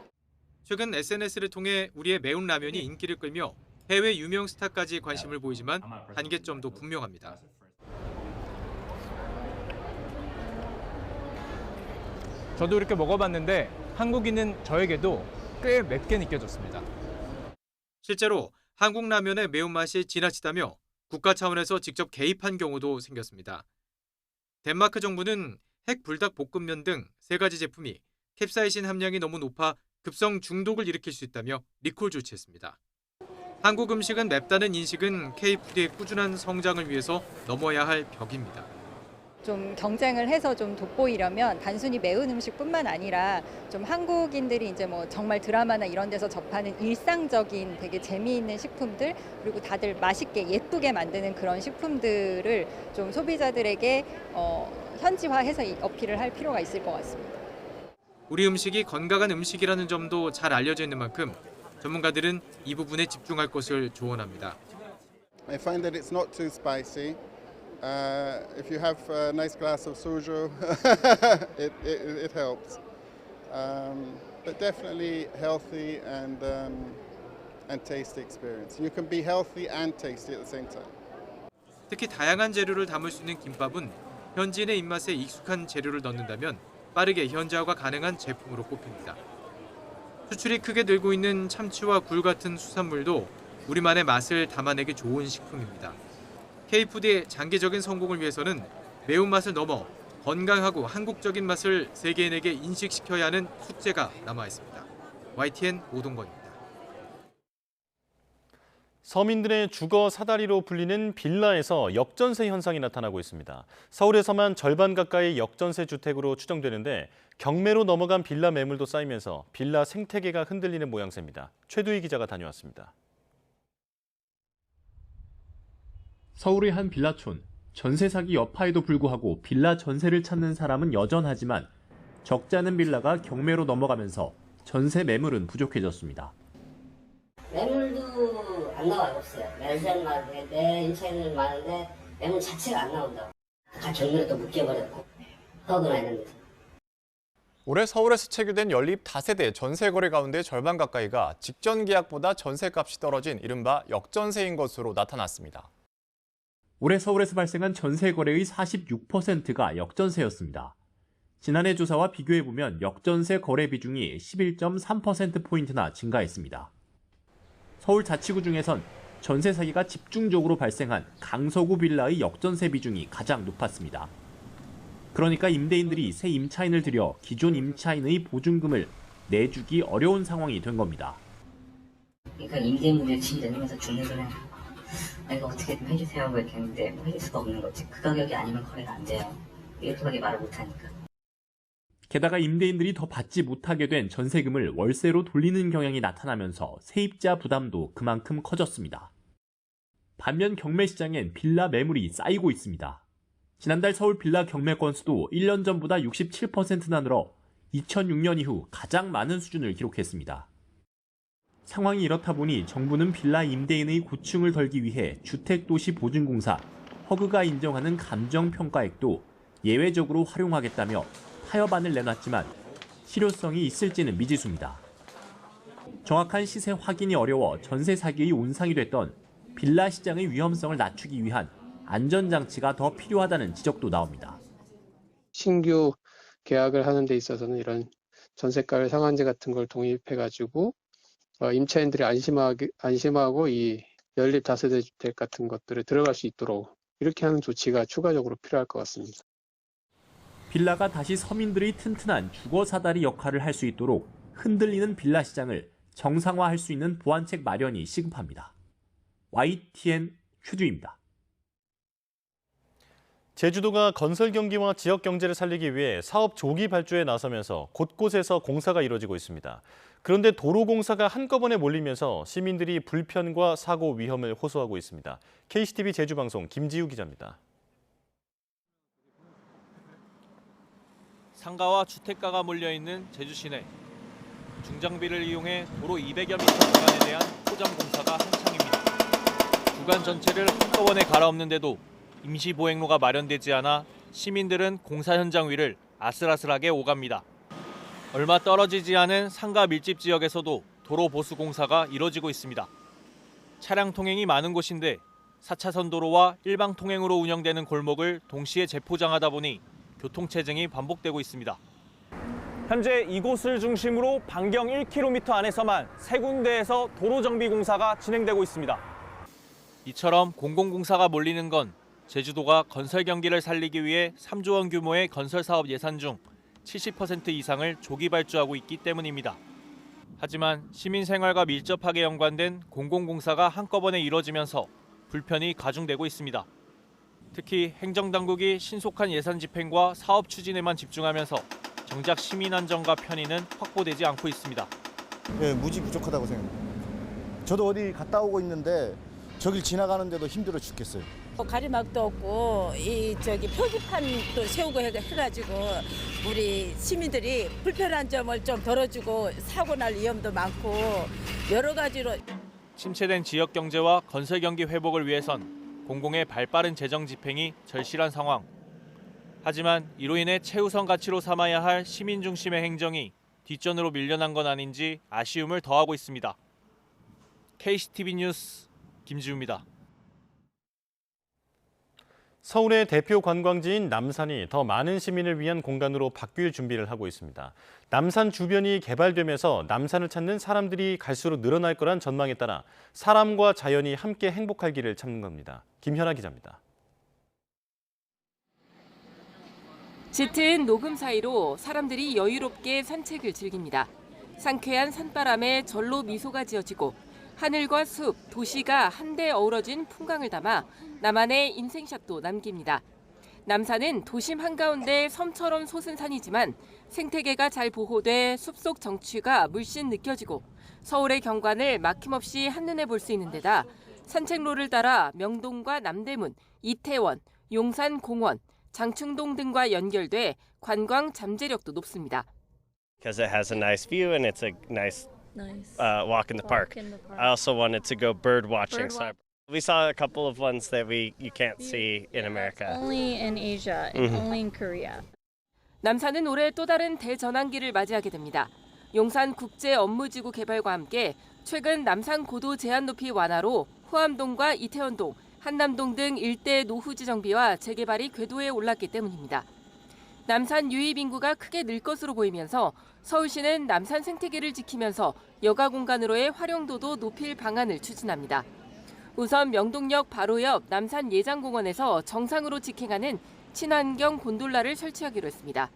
최근 SNS를 통해 우리의 매운 라면이 인기를 끌며 해외 유명 스타까지 관심을 보이지만 한계점도 분명합니다. 저도 이렇게 먹어봤는데 한국인은 저에게도 꽤 맵게 느껴졌습니다. 실제로 한국 라면의 매운맛이 지나치다며 국가 차원에서 직접 개입한 경우도 생겼습니다. 덴마크 정부는 핵 불닭 볶음면 등 3가지 제품이 캡사이신 함량이 너무 높아 급성 중독을 일으킬 수 있다며 리콜 조치했습니다. 한국 음식은 맵다는 인식은 K푸드의 꾸준한 성장을 위해서 넘어야 할 벽입니다. 좀 경쟁을 해서 좀 돋보이려면 단순히 매운 음식뿐만 아니라 좀 한국인들이 이제 뭐 정말 드라마나 이런 데서 접하는 일상적인 되게 재미있는 식품들 그리고 다들 맛있게 예쁘게 만드는 그런 식품들을 좀 소비자들에게 현지화해서 어필을 할 필요가 있을 것 같습니다. 우리 음식이 건강한 음식이라는 점도 잘 알려져 있는 만큼 전문가들은 이 부분에 집중할 것을 조언합니다. I find that it's not too spicy. If you have a nice glass of soju, it helps. But definitely healthy and tasty experience. You can be healthy and tasty at the same time. 특히 다양한 재료를 담을 수 있는 김밥은 현지인의 입맛에 익숙한 재료를 넣는다면 빠르게 현지화가 가능한 제품으로 꼽힙니다. 수출이 크게 늘고 있는 참치와 굴 같은 수산물도 우리만의 맛을 담아내기 좋은 식품입니다. K푸드의 장기적인 성공을 위해서는 매운맛을 넘어 건강하고 한국적인 맛을 세계인에게 인식시켜야 하는 숙제가 남아 있습니다. YTN 오동건입니다. 서민들의 주거 사다리로 불리는 빌라에서 역전세 현상이 나타나고 있습니다. 서울에서만 절반 가까이 역전세 주택으로 추정되는데 경매로 넘어간 빌라 매물도 쌓이면서 빌라 생태계가 흔들리는 모양새입니다. 최두희 기자가 다녀왔습니다. 서울의 한 빌라촌, 전세 사기 여파에도 불구하고 빌라 전세를 찾는 사람은 여전하지만 적지 않은 빌라가 경매로 넘어가면서 전세 매물은 부족해졌습니다. 매물도 안 나와요. 없어요. 내 인체는 많은데 매물 자체가 안 나온다고. 다 경매로 또 묶여버렸고 허그나 이런 데서. 올해 서울에서 체결된 연립 다세대 전세 거래 가운데 절반 가까이가 직전 계약보다 전세값이 떨어진 이른바 역전세인 것으로 나타났습니다. 올해 서울에서 발생한 전세 거래의 46%가 역전세였습니다. 지난해 조사와 비교해보면 역전세 거래 비중이 11.3%포인트나 증가했습니다. 서울 자치구 중에선 전세 사기가 집중적으로 발생한 강서구 빌라의 역전세 비중이 가장 높았습니다. 그러니까 임대인들이 새 임차인을 들여 기존 임차인의 보증금을 내주기 어려운 상황이 된 겁니다. 그러니까 임대인분들 집 내놓으면서 죽는 소리 이거 어떻게 좀 해주세요 하고 이렇게 했는데 뭐 해줄 수가 없는 거지. 그 가격이 아니면 거래가 안 돼요. 이렇게밖에 말을 못하니까. 게다가 임대인들이 더 받지 못하게 된 전세금을 월세로 돌리는 경향이 나타나면서 세입자 부담도 그만큼 커졌습니다. 반면 경매 시장엔 빌라 매물이 쌓이고 있습니다. 지난달 서울 빌라 경매 건수도 1년 전보다 67%나 늘어 2006년 이후 가장 많은 수준을 기록했습니다. 상황이 이렇다 보니 정부는 빌라 임대인의 고충을 덜기 위해 주택도시보증공사, 허그가 인정하는 감정평가액도 예외적으로 활용하겠다며 타협안을 내놨지만 실효성이 있을지는 미지수입니다. 정확한 시세 확인이 어려워 전세 사기의 온상이 됐던 빌라 시장의 위험성을 낮추기 위한 안전장치가 더 필요하다는 지적도 나옵니다. 신규 계약을 하는 데 있어서는 이런 전세가율 상한제 같은 걸 도입해가지고 임차인들이 안심하고 이 연립 다세대 주택 같은 것들을 들어갈 수 있도록 이렇게 하는 조치가 추가적으로 필요할 것 같습니다. 빌라가 다시 서민들의 튼튼한 주거 사다리 역할을 할 수 있도록 흔들리는 빌라 시장을 정상화할 수 있는 보완책 마련이 시급합니다. YTN 휴두입니다. 제주도가 건설 경기와 지역 경제를 살리기 위해 사업 조기 발주에 나서면서 곳곳에서 공사가 이뤄지고 있습니다. 그런데 도로 공사가 한꺼번에 몰리면서 시민들이 불편과 사고 위험을 호소하고 있습니다. KCTV 제주방송 김지우 기자입니다. 상가와 주택가가 몰려있는 제주 시내. 중장비를 이용해 도로 200여 미터 구간에 대한 포장 공사가 한창입니다. 구간 전체를 한꺼번에 갈아엎는데도 임시 보행로가 마련되지 않아 시민들은 공사 현장 위를 아슬아슬하게 오갑니다. 얼마 떨어지지 않은 상가 밀집 지역에서도 도로 보수 공사가 이뤄지고 있습니다. 차량 통행이 많은 곳인데 4차선 도로와 일방 통행으로 운영되는 골목을 동시에 재포장하다 보니 교통체증이 반복되고 있습니다. 현재 이곳을 중심으로 반경 1km 안에서만 3군데에서 도로 정비 공사가 진행되고 있습니다. 이처럼 공공공사가 몰리는 건 제주도가 건설 경기를 살리기 위해 3조 원 규모의 건설 사업 예산 중 70% 이상을 조기 발주하고 있기 때문입니다. 하지만 시민 생활과 밀접하게 연관된 공공공사가 한꺼번에 이뤄지면서 불편이 가중되고 있습니다. 특히 행정당국이 신속한 예산 집행과 사업 추진에만 집중하면서 정작 시민 안전과 편의는 확보되지 않고 있습니다. 네, 무지 부족하다고 생각합니다. 저도 어디 갔다 오고 있는데 저길 지나가는데도 힘들어 죽겠어요. 가리막도 없고 표지판도 세우고 해가지고 우리 시민들이 불편한 점을 좀 덜어주고 사고 날 위험도 많고 여러 가지로 침체된 지역 경제와 건설 경기 회복을 위해선 공공의 발빠른 재정 집행이 절실한 상황. 하지만 이로 인해 최우선 가치로 삼아야 할 시민 중심의 행정이 뒷전으로 밀려난 건 아닌지 아쉬움을 더하고 있습니다. KCTV 뉴스 김지우입니다. 서울의 대표 관광지인 남산이 더 많은 시민을 위한 공간으로 바뀔 준비를 하고 있습니다. 남산 주변이 개발되면서 남산을 찾는 사람들이 갈수록 늘어날 거란 전망에 따라 사람과 자연이 함께 행복할 길을 찾는 겁니다. 김현아 기자입니다. 짙은 녹음 사이로 사람들이 여유롭게 산책을 즐깁니다. 상쾌한 산바람에 절로 미소가 지어지고 하늘과 숲, 도시가 한데 어우러진 풍광을 담아 나만의 인생샷도 남깁니다. 남산은 도심 한가운데 섬처럼 솟은 산이지만 생태계가 잘 보호돼 숲속 정취가 물씬 느껴지고 서울의 경관을 막힘없이 한눈에 볼 수 있는 데다 산책로를 따라 명동과 남대문, 이태원, 용산공원, 장충동 등과 연결돼 관광 잠재력도 높습니다. Because it has a nice view and it's a nice walk in the park. I also wanted to go bird watching. So we saw a couple of ones that you can't see in America. Only in Asia and only in Korea. 남산은 올해 또 다른 대전환기를 맞이하게 됩니다. 용산 국제 업무지구 개발과 함께 최근 남산 고도 제한 높이 완화로 후암동과 이태원동, 한남동 등 일대 노후지 정비와 재개발이 궤도에 올랐기 때문입니다. 남산 유입 인구가 크게 늘 것으로 보이면서 서울시는 남산 생태계를 지키면서 여가 공간으로의 활용도도 높일 방안을 추진합니다. 우선 명동역 바로 옆 남산 예장공원에서 정상으로 직행하는 친환경 곤돌라를 설치하기로 했습니다.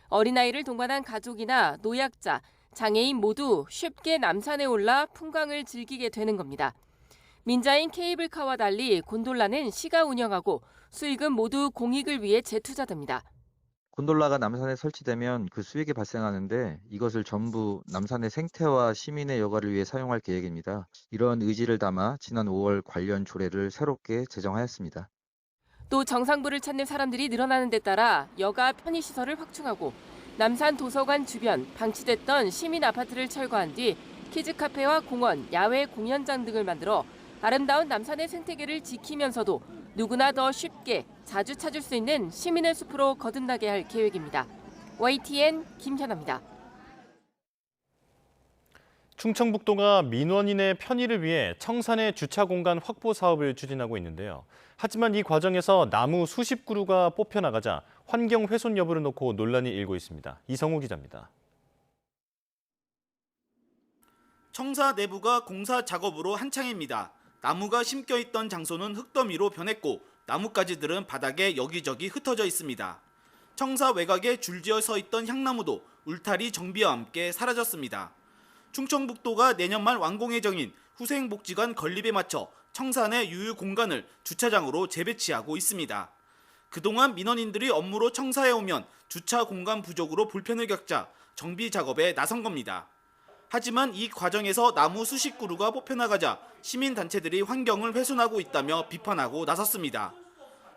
어린아이를 동반한 가족이나 노약자, 장애인 모두 쉽게 남산에 올라 풍광을 즐기게 되는 겁니다. 민자인 케이블카와 달리 곤돌라는 시가 운영하고 수익은 모두 공익을 위해 재투자됩니다. 곤돌라가 남산에 설치되면 그 수익이 발생하는데 이것을 전부 남산의 생태와 시민의 여가를 위해 사용할 계획입니다. 이런 의지를 담아 지난 5월 관련 조례를 새롭게 제정하였습니다. 또 정상부를 찾는 사람들이 늘어나는 데 따라 여가 편의시설을 확충하고 남산 도서관 주변 방치됐던 시민 아파트를 철거한 뒤 키즈카페와 공원, 야외 공연장 등을 만들어 아름다운 남산의 생태계를 지키면서도 누구나 더 쉽게 자주 찾을 수 있는 시민의 숲으로 거듭나게 할 계획입니다. YTN 김현아입니다. 충청북도가 민원인의 편의를 위해 청산의 주차 공간 확보 사업을 추진하고 있는데요. 하지만 이 과정에서 나무 수십 그루가 뽑혀나가자 환경 훼손 여부를 놓고 논란이 일고 있습니다. 이성우 기자입니다. 청사 내부가 공사 작업으로 한창입니다. 나무가 심겨있던 장소는 흙더미로 변했고 나뭇가지들은 바닥에 여기저기 흩어져 있습니다. 청사 외곽에 줄지어 서 있던 향나무도 울타리 정비와 함께 사라졌습니다. 충청북도가 내년 말 완공 예정인 후생복지관 건립에 맞춰 청사 내 유휴 공간을 주차장으로 재배치하고 있습니다. 그동안 민원인들이 업무로 청사에 오면 주차 공간 부족으로 불편을 겪자 정비 작업에 나선 겁니다. 하지만 이 과정에서 나무 수십 그루가 뽑혀나가자 시민단체들이 환경을 훼손하고 있다며 비판하고 나섰습니다.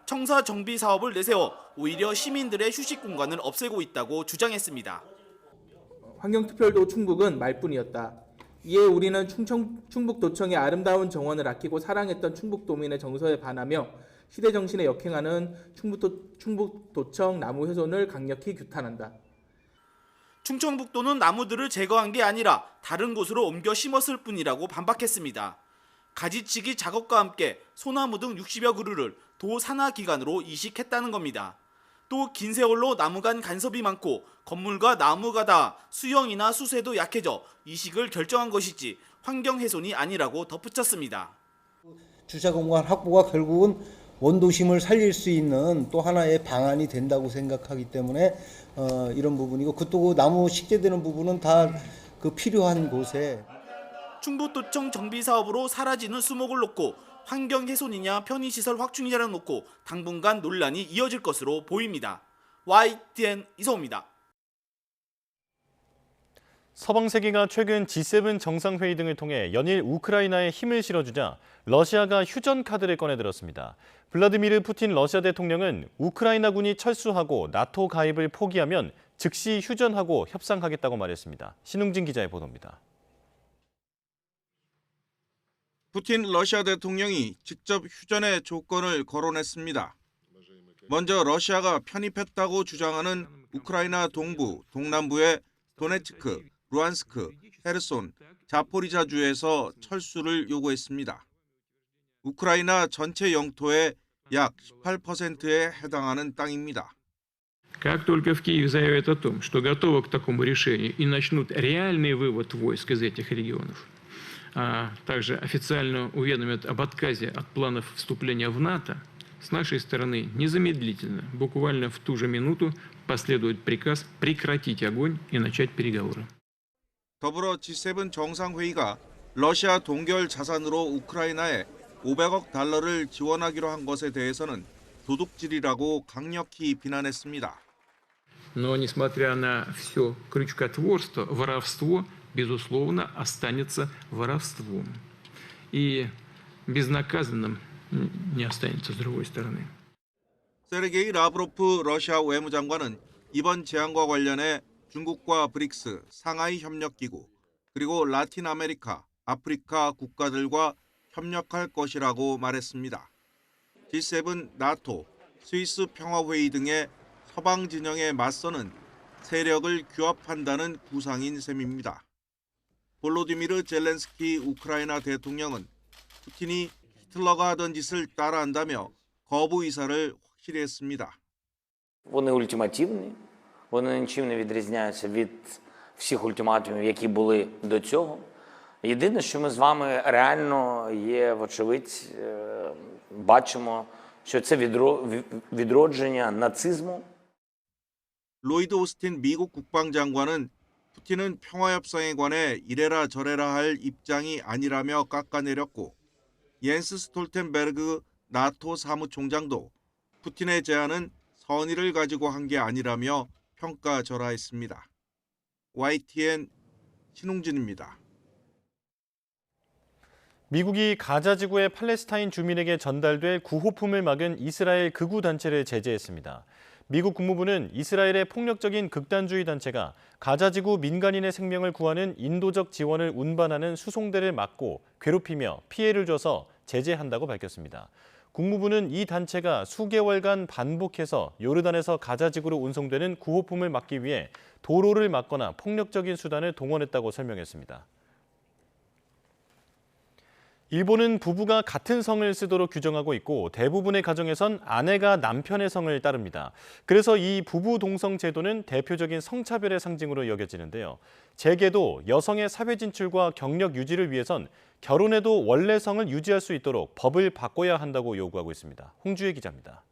청사 정비 사업을 내세워 오히려 시민들의 휴식 공간을 없애고 있다고 주장했습니다. 환경특별도 충북은 말뿐이었다. 이에 우리는 충북도청의 아름다운 정원을 아끼고 사랑했던 충북도민의 정서에 반하며 시대 정신에 역행하는 충북도청 나무 훼손을 강력히 규탄한다. 충청북도는 나무들을 제거한 게 아니라 다른 곳으로 옮겨 심었을 뿐이라고 반박했습니다. 가지치기 작업과 함께 소나무 등 60여 그루를 도 산하 기간으로 이식했다는 겁니다. 또 긴 세월로 나무 간 간섭이 많고 건물과 나무가 닿아 수영이나 수세도 약해져 이식을 결정한 것이지 환경 훼손이 아니라고 덧붙였습니다. 주차 공간 확보가 결국은 원도심을 살릴 수 있는 또 하나의 방안이 된다고 생각하기 때문에 이런 부분이고 또 나무 식재되는 부분은 다 그 필요한 곳에 충북도청 정비 사업으로 사라지는 수목을 놓고 환경 훼손이냐 편의시설 확충이냐를 놓고 당분간 논란이 이어질 것으로 보입니다. YTN 이소입니다. 서방 세계가 최근 G7 정상회의 등을 통해 연일 우크라이나에 힘을 실어주자 러시아가 휴전 카드를 꺼내들었습니다. 블라디미르 푸틴 러시아 대통령은 우크라이나군이 철수하고 나토 가입을 포기하면 즉시 휴전하고 협상하겠다고 말했습니다. 신웅진 기자의 보도입니다. 푸틴 러시아 대통령이 직접 휴전의 조건을 거론했습니다. 먼저 러시아가 편입했다고 주장하는 우크라이나 동부, 동남부의 도네츠크, 루안스크, 헤르손, 자포리자주에서 철수를 요구했습니다. 우크라이나 전체 영토의 약 18%에 해당하는 땅입니다. Как только в Киеве заявят о том, что готовы к такому решению и начнут реальный вывод войск из этих регионов, а также официально уведомят об отказе от планов вступления в НАТО, с нашей стороны незамедлительно, буквально в ту же минуту, последует приказ прекратить огонь и начать переговоры. 더불어 G7 정상회의가 러시아 동결 자산으로 우크라이나에 500억 달러를 지원하기로 한 것에 대해서는 도둑질이라고 강력히 비난했습니다. Но несмотря на все крючкотворство, воровство, безусловно, останется воровством. И безнаказанным не останется с другой стороны. 세르게이 라브로프 러시아 외무장관은 이번 제안과 관련해 중국과 브릭스, 상하이 협력기구, 그리고 라틴 아메리카, 아프리카 국가들과 협력할 것이라고 말했습니다. G7, 나토, 스위스 평화회의 등의 서방 진영에 맞서는 세력을 규합한다는 구상인 셈입니다. 볼로디미르 젤렌스키 우크라이나 대통령은 푸틴이 히틀러가 하던 짓을 따라한다며 거부 의사를 확실히 했습니다. Вони ультимативні, вони нічим не відрізняються від всіх ультиматумів, які були до цього. Єдине, що ми з вами реально є, вочевидь, бачимо, що це відродження нацизму. 로이드 오스틴 미국 국방장관은 푸틴은 평화협상에 관해 이래라 저래라 할 입장이 아니라며 깎아내렸고 옌스 스톨텐베르그 나토 사무총장도 푸틴의 제안은 선의를 가지고 한 게 아니라며 평가절하했습니다. YTN 신웅진입니다. 미국이 가자 지구의 팔레스타인 주민에게 전달될 구호품을 막은 이스라엘 극우 단체를 제재했습니다. 미국 국무부는 이스라엘의 폭력적인 극단주의 단체가 가자 지구 민간인의 생명을 구하는 인도적 지원을 운반하는 수송대를 막고 괴롭히며 피해를 줘서 제재한다고 밝혔습니다. 국무부는 이 단체가 수개월간 반복해서 요르단에서 가자 지구로 운송되는 구호품을 막기 위해 도로를 막거나 폭력적인 수단을 동원했다고 설명했습니다. 일본은 부부가 같은 성을 쓰도록 규정하고 있고 대부분의 가정에선 아내가 남편의 성을 따릅니다. 그래서 이 부부 동성 제도는 대표적인 성차별의 상징으로 여겨지는데요. 재계도 여성의 사회 진출과 경력 유지를 위해선 결혼해도 원래 성을 유지할 수 있도록 법을 바꿔야 한다고 요구하고 있습니다. 홍주혜 기자입니다.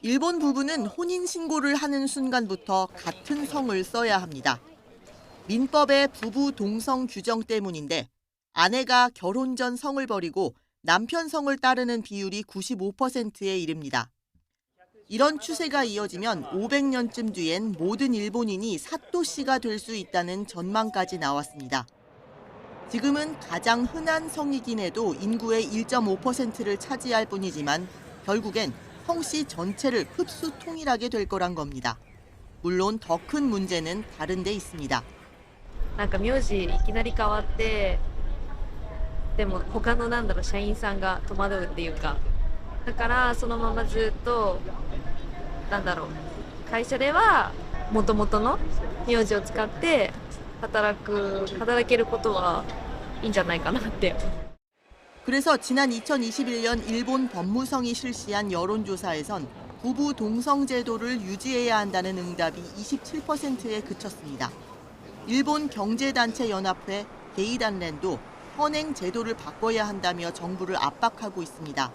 일본 부부는 혼인신고를 하는 순간부터 같은 성을 써야 합니다. 민법의 부부 동성 규정 때문인데 아내가 결혼 전 성을 버리고 남편 성을 따르는 비율이 95%에 이릅니다. 이런 추세가 이어지면 500년쯤 뒤엔 모든 일본인이 사토시가 될 수 있다는 전망까지 나왔습니다. 지금은 가장 흔한 성이긴 해도 인구의 1.5%를 차지할 뿐이지만 결국엔 성씨 전체를 흡수 통일하게 될 거란 겁니다. 물론 더 큰 문제는 다른 데 있습니다. なんか名字いきなり変わってでも他の社員さんが戸惑うっていうかだからそのままずっと会社では元々の名字を使って働けることはいいんじゃないかなって. 그래서 지난 2021년 일본 법무성이 실시한 여론조사에선 부부 동성 제도를 유지해야 한다는 응답이 27%에 그쳤습니다. 일본 경제단체 연합회 게이단렌도 헌행 제도를 바꿔야 한다며 정부를 압박하고 있습니다.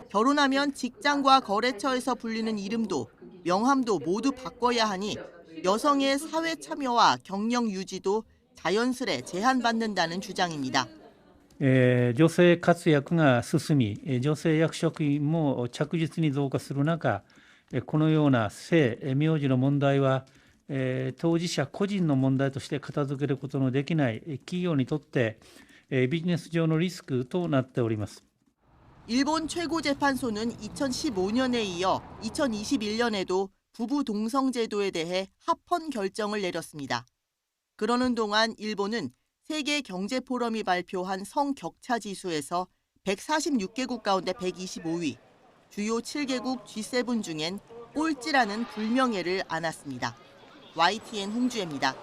결혼하면 직장과 거래처에서 불리는 이름도 명함도 모두 바꿔야 하니 여성의 사회 참여와 경력 유지도 자연스레 제한받는다는 주장입니다. 女性活躍が進み、女性役職員も着実に増加する中、このような姓、名字の問題は、当事者個人の問題として片付けることのできない企業にとってビジネス上のリスクとなっております。 일본 최고재판소는 2015년에 이어 2021년에도 부부 동성 제도에 대해 합헌 결정을 내렸습니다. 그러는 동안 일본은 세계 경제 포럼이 발표한 성격차 지수에서 146개국 가운데 125위, 주요 7개국 G7 중엔 꼴찌라는 불명예를 안았습니다. YTN 홍주혜입니다.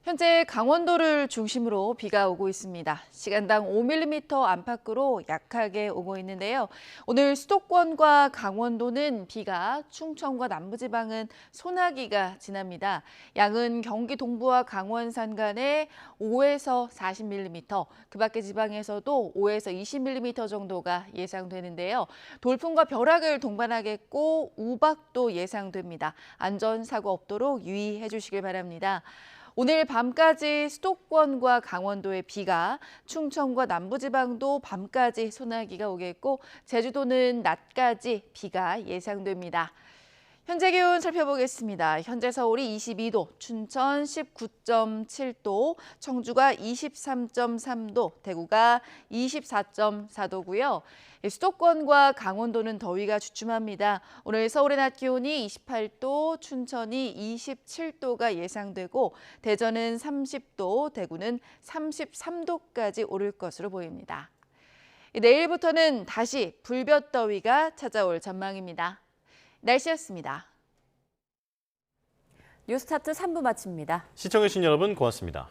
현재 강원도를 중심으로 비가 오고 있습니다. 시간당 5mm 안팎으로 약하게 오고 있는데요. 오늘 수도권과 강원도는 비가, 충청과 남부지방은 소나기가 지납니다. 양은 경기 동부와 강원 산간에 5에서 40mm, 그 밖의 지방에서도 5에서 20mm 정도가 예상되는데요. 돌풍과 벼락을 동반하겠고 우박도 예상됩니다. 안전사고 없도록 유의해 주시길 바랍니다. 오늘 밤까지 수도권과 강원도에 비가, 충청과 남부지방도 밤까지 소나기가 오겠고 제주도는 낮까지 비가 예상됩니다. 현재 기온 살펴보겠습니다. 현재 서울이 22도, 춘천 19.7도, 청주가 23.3도, 대구가 24.4도고요. 수도권과 강원도는 더위가 주춤합니다. 오늘 서울의 낮 기온이 28도, 춘천이 27도가 예상되고 대전은 30도, 대구는 33도까지 오를 것으로 보입니다. 내일부터는 다시 불볕더위가 찾아올 전망입니다. 날씨였습니다. 뉴스타트 3부 마칩니다. 시청해주신 여러분 고맙습니다.